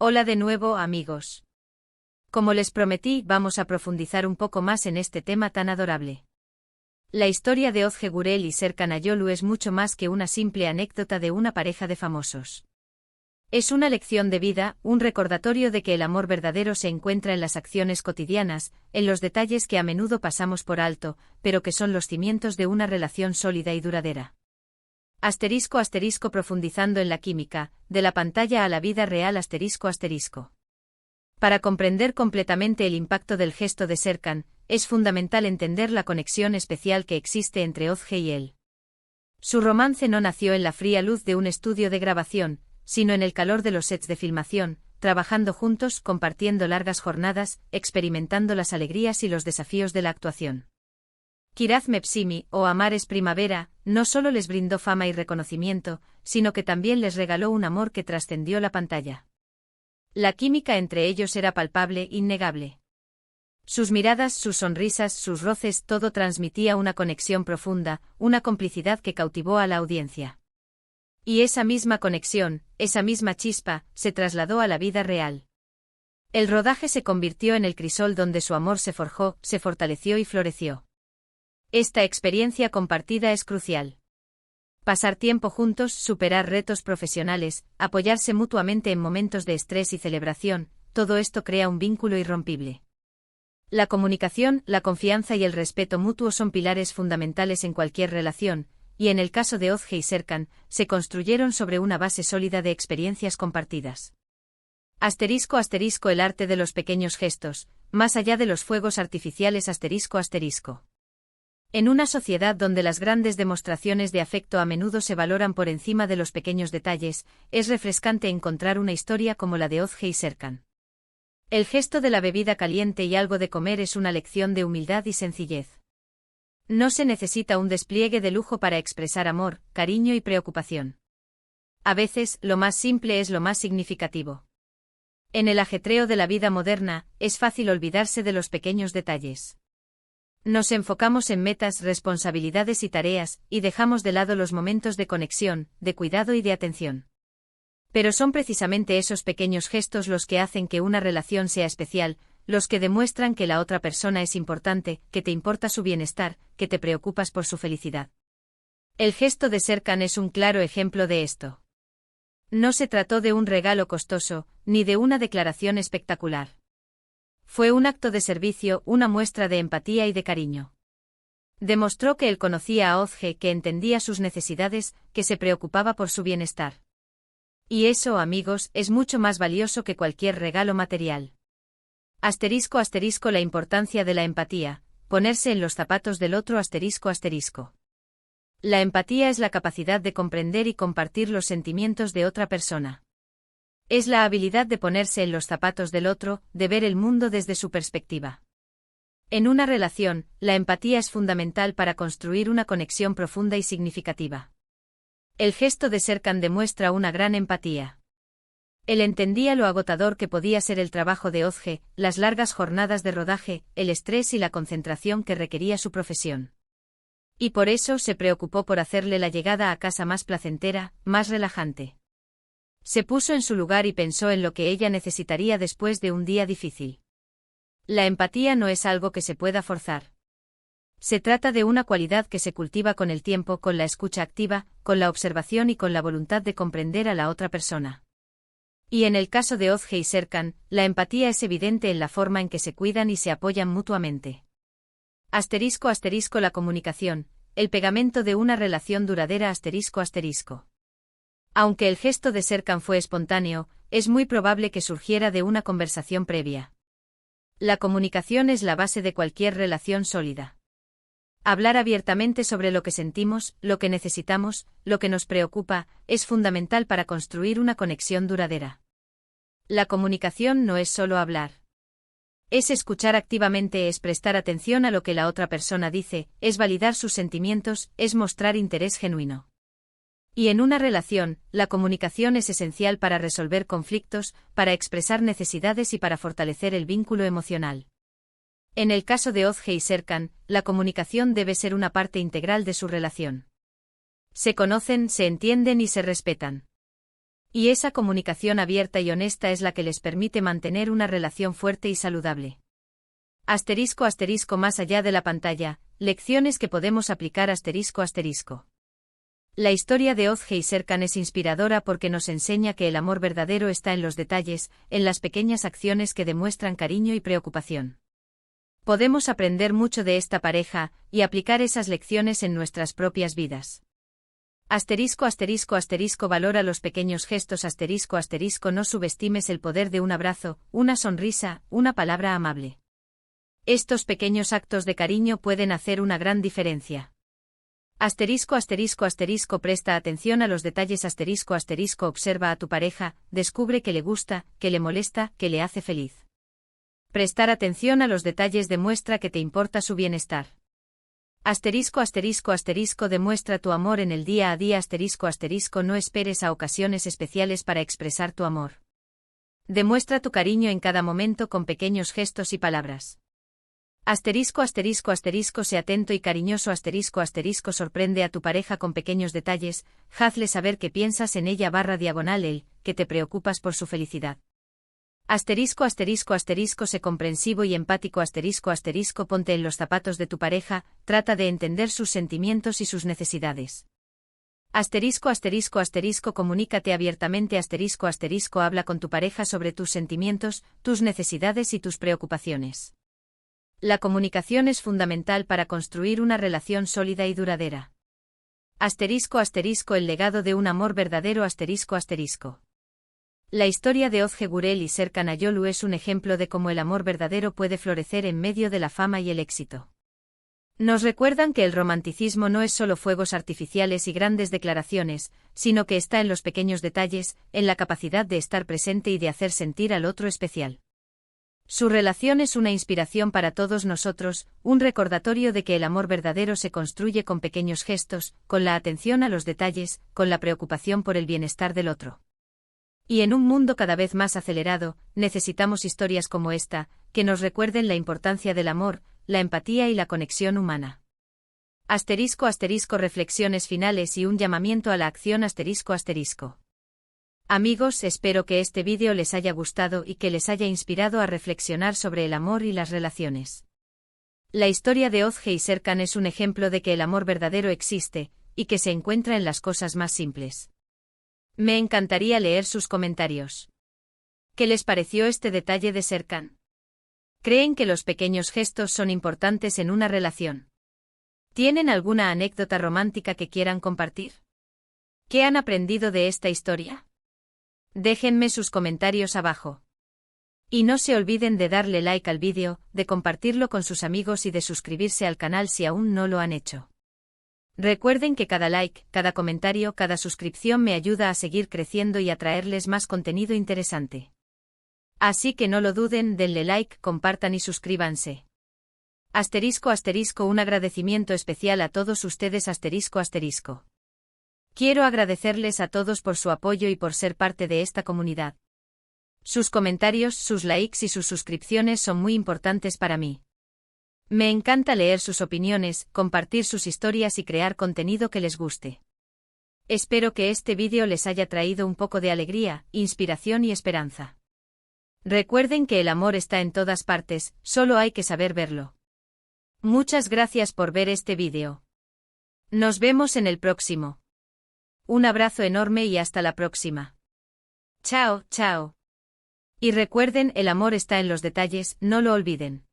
Hola de nuevo, amigos. Como les prometí, vamos a profundizar un poco más en este tema tan adorable. La historia de Ozge Gurel y Serkan Ayolu es mucho más que una simple anécdota de una pareja de famosos. Es una lección de vida, un recordatorio de que el amor verdadero se encuentra en las acciones cotidianas, en los detalles que a menudo pasamos por alto, pero que son los cimientos de una relación sólida y duradera. *** Profundizando en la química, de la pantalla a la vida real ***. Para comprender completamente el impacto del gesto de Serkan, es fundamental entender la conexión especial que existe entre Ozge y él. Su romance no nació en la fría luz de un estudio de grabación, sino en el calor de los sets de filmación, trabajando juntos, compartiendo largas jornadas, experimentando las alegrías y los desafíos de la actuación. Kiraz Mevsimi, o Amar es primavera, no solo les brindó fama y reconocimiento, sino que también les regaló un amor que trascendió la pantalla. La química entre ellos era palpable, innegable. Sus miradas, sus sonrisas, sus roces, todo transmitía una conexión profunda, una complicidad que cautivó a la audiencia. Y esa misma conexión, esa misma chispa, se trasladó a la vida real. El rodaje se convirtió en el crisol donde su amor se forjó, se fortaleció y floreció. Esta experiencia compartida es crucial. Pasar tiempo juntos, superar retos profesionales, apoyarse mutuamente en momentos de estrés y celebración, todo esto crea un vínculo irrompible. La comunicación, la confianza y el respeto mutuo son pilares fundamentales en cualquier relación, y en el caso de Ozge y Serkan, se construyeron sobre una base sólida de experiencias compartidas. *** El arte de los pequeños gestos, más allá de los fuegos artificiales ***. En una sociedad donde las grandes demostraciones de afecto a menudo se valoran por encima de los pequeños detalles, es refrescante encontrar una historia como la de Ozge y Serkan. El gesto de la bebida caliente y algo de comer es una lección de humildad y sencillez. No se necesita un despliegue de lujo para expresar amor, cariño y preocupación. A veces, lo más simple es lo más significativo. En el ajetreo de la vida moderna, es fácil olvidarse de los pequeños detalles. Nos enfocamos en metas, responsabilidades y tareas, y dejamos de lado los momentos de conexión, de cuidado y de atención. Pero son precisamente esos pequeños gestos los que hacen que una relación sea especial, los que demuestran que la otra persona es importante, que te importa su bienestar, que te preocupas por su felicidad. El gesto de Serkan es un claro ejemplo de esto. No se trató de un regalo costoso, ni de una declaración espectacular. Fue un acto de servicio, una muestra de empatía y de cariño. Demostró que él conocía a Ozge, que entendía sus necesidades, que se preocupaba por su bienestar. Y eso, amigos, es mucho más valioso que cualquier regalo material. *** La importancia de la empatía, ponerse en los zapatos del otro ***. La empatía es la capacidad de comprender y compartir los sentimientos de otra persona. Es la habilidad de ponerse en los zapatos del otro, de ver el mundo desde su perspectiva. En una relación, la empatía es fundamental para construir una conexión profunda y significativa. El gesto de Serkan demuestra una gran empatía. Él entendía lo agotador que podía ser el trabajo de Ozge, las largas jornadas de rodaje, el estrés y la concentración que requería su profesión. Y por eso se preocupó por hacerle la llegada a casa más placentera, más relajante. Se puso en su lugar y pensó en lo que ella necesitaría después de un día difícil. La empatía no es algo que se pueda forzar. Se trata de una cualidad que se cultiva con el tiempo, con la escucha activa, con la observación y con la voluntad de comprender a la otra persona. Y en el caso de Ozge y Serkan, la empatía es evidente en la forma en que se cuidan y se apoyan mutuamente. *** La comunicación, el pegamento de una relación duradera ***. Aunque el gesto de Serkan fue espontáneo, es muy probable que surgiera de una conversación previa. La comunicación es la base de cualquier relación sólida. Hablar abiertamente sobre lo que sentimos, lo que necesitamos, lo que nos preocupa, es fundamental para construir una conexión duradera. La comunicación no es solo hablar. Es escuchar activamente, es prestar atención a lo que la otra persona dice, es validar sus sentimientos, es mostrar interés genuino. Y en una relación, la comunicación es esencial para resolver conflictos, para expresar necesidades y para fortalecer el vínculo emocional. En el caso de Ozge y Serkan, la comunicación debe ser una parte integral de su relación. Se conocen, se entienden y se respetan. Y esa comunicación abierta y honesta es la que les permite mantener una relación fuerte y saludable. Asterisco asterisco más allá de la pantalla, lecciones que podemos aplicar asterisco asterisco. La historia de Ozge y Serkan es inspiradora porque nos enseña que el amor verdadero está en los detalles, en las pequeñas acciones que demuestran cariño y preocupación. Podemos aprender mucho de esta pareja y aplicar esas lecciones en nuestras propias vidas. Asterisco asterisco asterisco valora los pequeños gestos asterisco asterisco no subestimes el poder de un abrazo, una sonrisa, una palabra amable. Estos pequeños actos de cariño pueden hacer una gran diferencia. Asterisco asterisco asterisco presta atención a los detalles asterisco asterisco observa a tu pareja, descubre que le gusta, que le molesta, que le hace feliz. Prestar atención a los detalles demuestra que te importa su bienestar. Asterisco asterisco asterisco demuestra tu amor en el día a día asterisco asterisco no esperes a ocasiones especiales para expresar tu amor. Demuestra tu cariño en cada momento con pequeños gestos y palabras. Asterisco asterisco asterisco sé atento y cariñoso asterisco asterisco sorprende a tu pareja con pequeños detalles, hazle saber que piensas en ella / él, que te preocupas por su felicidad. Asterisco asterisco asterisco sé comprensivo y empático asterisco asterisco ponte en los zapatos de tu pareja, trata de entender sus sentimientos y sus necesidades. Asterisco asterisco asterisco comunícate abiertamente asterisco asterisco habla con tu pareja sobre tus sentimientos, tus necesidades y tus preocupaciones. La comunicación es fundamental para construir una relación sólida y duradera. Asterisco asterisco el legado de un amor verdadero asterisco asterisco. La historia de Ozge Gurel y Serkan Ayolu es un ejemplo de cómo el amor verdadero puede florecer en medio de la fama y el éxito. Nos recuerdan que el romanticismo no es solo fuegos artificiales y grandes declaraciones, sino que está en los pequeños detalles, en la capacidad de estar presente y de hacer sentir al otro especial. Su relación es una inspiración para todos nosotros, un recordatorio de que el amor verdadero se construye con pequeños gestos, con la atención a los detalles, con la preocupación por el bienestar del otro. Y en un mundo cada vez más acelerado, necesitamos historias como esta, que nos recuerden la importancia del amor, la empatía y la conexión humana. Asterisco asterisco reflexiones finales y un llamamiento a la acción asterisco asterisco. Amigos, espero que este vídeo les haya gustado y que les haya inspirado a reflexionar sobre el amor y las relaciones. La historia de Ozge y Serkan es un ejemplo de que el amor verdadero existe, y que se encuentra en las cosas más simples. Me encantaría leer sus comentarios. ¿Qué les pareció este detalle de Serkan? ¿Creen que los pequeños gestos son importantes en una relación? ¿Tienen alguna anécdota romántica que quieran compartir? ¿Qué han aprendido de esta historia? Déjenme sus comentarios abajo. Y no se olviden de darle like al vídeo, de compartirlo con sus amigos y de suscribirse al canal si aún no lo han hecho. Recuerden que cada like, cada comentario, cada suscripción me ayuda a seguir creciendo y a traerles más contenido interesante. Así que no lo duden, denle like, compartan y suscríbanse. Asterisco asterisco un agradecimiento especial a todos ustedes asterisco asterisco. Quiero agradecerles a todos por su apoyo y por ser parte de esta comunidad. Sus comentarios, sus likes y sus suscripciones son muy importantes para mí. Me encanta leer sus opiniones, compartir sus historias y crear contenido que les guste. Espero que este vídeo les haya traído un poco de alegría, inspiración y esperanza. Recuerden que el amor está en todas partes, solo hay que saber verlo. Muchas gracias por ver este vídeo. Nos vemos en el próximo. Un abrazo enorme y hasta la próxima. Chao, chao. Y recuerden, el amor está en los detalles, no lo olviden.